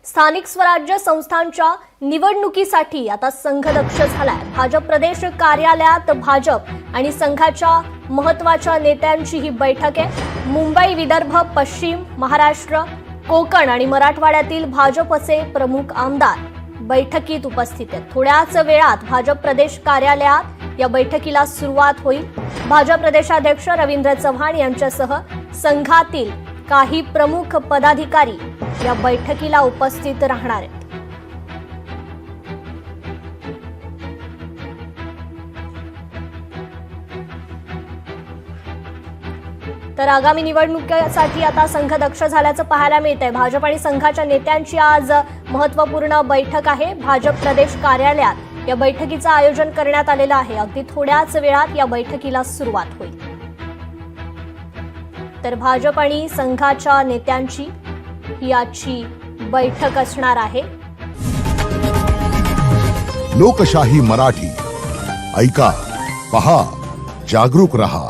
स्थानिक स्वराज्य संस्थांच्या निवडणुकीसाठी आता संघ दक्ष झालाय। भाजप प्रदेश कार्यालयात भाजप आणि संघाच्या महत्त्वाच्या नेत्यांची ही बैठक आहे। मुंबई, विदर्भ, पश्चिम महाराष्ट्र, कोकण आणि मराठवाड्यातील भाजपचे प्रमुख आमदार बैठकीत उपस्थित आहेत। थोड्याच वेळात भाजप प्रदेश कार्यालयात या बैठकीला सुरुवात होईल। भाजप प्रदेशाध्यक्ष रवींद्र चव्हाण यांच्यासह संघातील काही प्रमुख पदाधिकारी या बैठकीला उपस्थित राहणार आहेत। तर आगामी निवडणुकीसाठी आता संघ दक्ष झाल्याचं पाहायला मिळत आहे। भाजप आणि संघाच्या नेत्यांची आज महत्त्वपूर्ण बैठक आहे। भाजप प्रदेश कार्यालयात या बैठकीचं आयोजन करण्यात आलेलं आहे। अगदी थोड्याच वेळात या बैठकीला सुरुवात होईल। तर भाजप आणि संघाच्या नेत्यांची ही आजची बैठक असणार आहे। लोकशाही मराठी ऐका, पहा, जागरूक रहा।